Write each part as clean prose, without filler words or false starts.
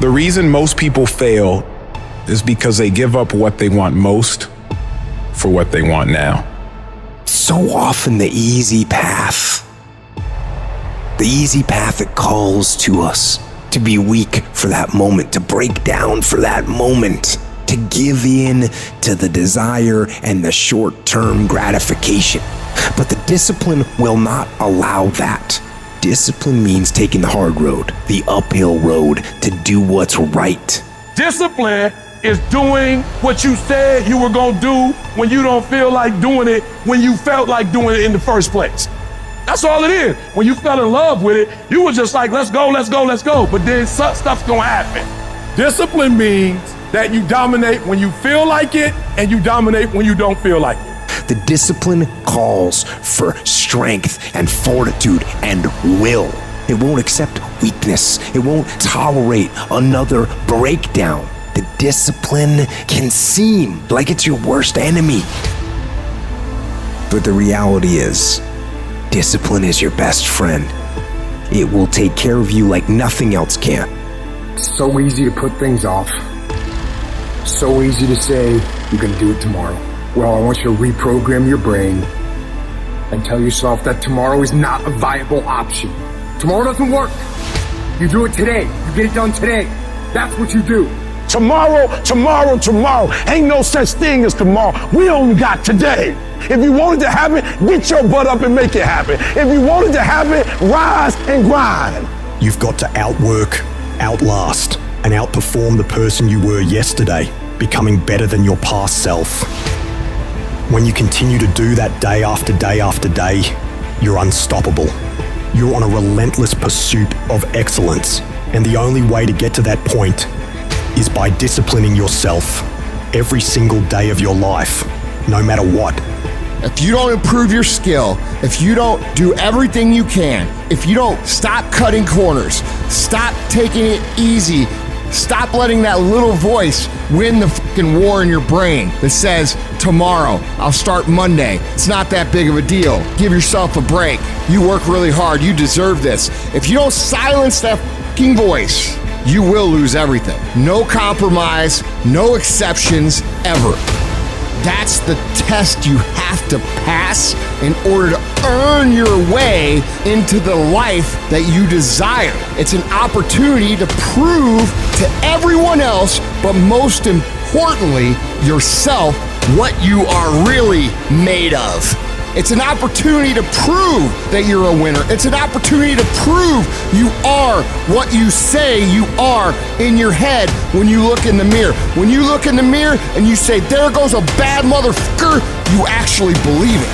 The reason most people fail is because they give up what they want most for what they want now. So often the easy path that calls to us to be weak for that moment, to break down for that moment, to give in to the desire and the short-term gratification. But the discipline will not allow that. Discipline means taking the hard road, the uphill road, to do what's right. Discipline is doing what you said you were gonna do when you don't feel like doing it when you felt like doing it in the first place. That's all it is. When you fell in love with it, you were just like, let's go, let's go, let's go. But then stuff's gonna happen. Discipline means that you dominate when you feel like it and you dominate when you don't feel like it. The discipline calls for strength and fortitude and will. It won't accept weakness. It won't tolerate another breakdown. The discipline can seem like it's your worst enemy. But the reality is, discipline is your best friend. It will take care of you like nothing else can. It's so easy to put things off. So easy to say, you're gonna do it tomorrow. Well, I want you to reprogram your brain and tell yourself that tomorrow is not a viable option. Tomorrow doesn't work. You do it today. You get it done today. That's what you do. Tomorrow. Ain't no such thing as tomorrow. We only got today. If you want it to happen, get your butt up and make it happen. If you want it to happen, rise and grind. You've got to outwork, outlast, and outperform the person you were yesterday, becoming better than your past self. When you continue to do that day after day after day, you're unstoppable. You're on a relentless pursuit of excellence, and the only way to get to that point is by disciplining yourself every single day of your life, no matter what. If you don't improve your skill, if you don't do everything you can, if you don't stop cutting corners, stop taking it easy, stop letting that little voice win the fucking war in your brain that says, tomorrow, I'll start Monday. It's not that big of a deal. Give yourself a break. You work really hard. You deserve this. If you don't silence that fucking voice, you will lose everything. No compromise, no exceptions, ever. That's the test you have to pass in order to earn your way into the life that you desire. It's an opportunity to prove to everyone else, but most importantly, yourself, what you are really made of. It's an opportunity to prove that you're a winner. It's an opportunity to prove you are what you say you are in your head when you look in the mirror. When you look in the mirror and you say, there goes a bad motherfucker, you actually believe it.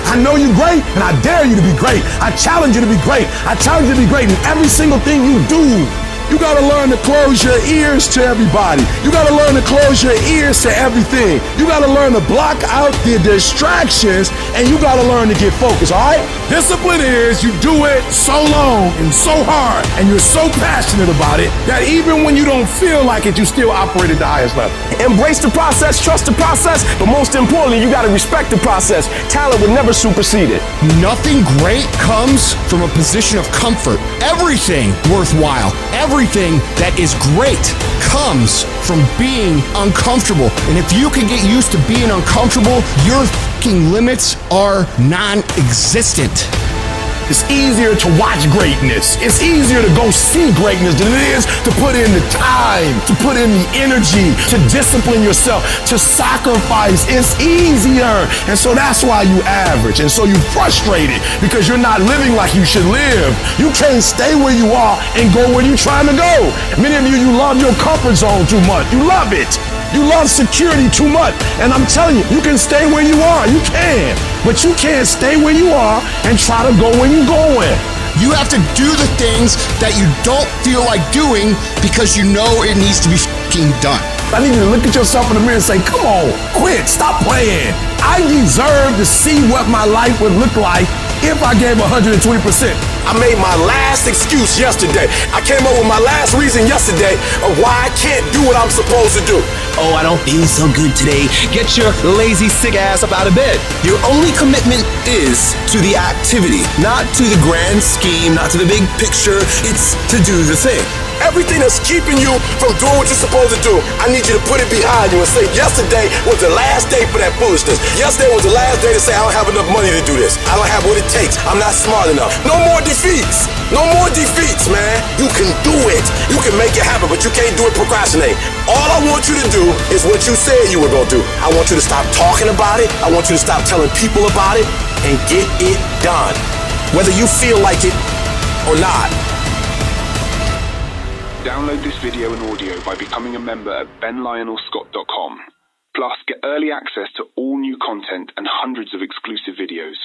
I know you're great, and I dare you to be great. I challenge you to be great. I challenge you to be great in every single thing you do. You gotta learn to close your ears to everybody. You gotta learn to close your ears to everything. You gotta learn to block out the distractions, and you gotta learn to get focused, all right? Discipline is you do it so long and so hard, and you're so passionate about it that even when you don't feel like it, you still operate at the highest level. Embrace the process, trust the process, but most importantly, you gotta respect the process. Talent would never supersede it. Nothing great comes from a position of comfort. Everything worthwhile, everything that is great comes from being uncomfortable. And if you can get used to being uncomfortable, your fucking limits are non-existent. It's easier to watch greatness. It's easier to go see greatness than it is to put in the time, to put in the energy, to discipline yourself, to sacrifice. It's easier. And so that's why you average. And so you're frustrated because you're not living like you should live. You can't stay where you are and go where you're trying to go. Many of you love your comfort zone too much. You love it. You love security too much. And I'm telling you, you can stay where you are. You can. But you can't stay where you are and try to go where you're going. You have to do the things that you don't feel like doing because you know it needs to be fucking done. I need you to look at yourself in the mirror and say, come on, quit, stop playing. I deserve to see what my life would look like if I gave 120%. I made my last excuse yesterday. I came up with my last reason yesterday of why I can't do what I'm supposed to do. Oh, I don't feel so good today. Get your lazy, sick ass up out of bed. Your only commitment is to the activity, not to the grand scheme, not to the big picture. It's to do the thing. Everything that's keeping you from doing what you're supposed to do, I need you to put it behind you and say, yesterday was the last day for that foolishness. Yesterday was the last day to say, I don't have enough money to do this. I don't have what it takes. I'm not smart enough. No more defeats. No more defeats, man. You can do it. You can make it happen, but you can't do it procrastinate. All I want you to do is what you said you were going to do. I want you to stop talking about it. I want you to stop telling people about it and get it done. Whether you feel like it or not. Download this video and audio by becoming a member at benlionelscott.com. Plus, get early access to all new content and hundreds of exclusive videos.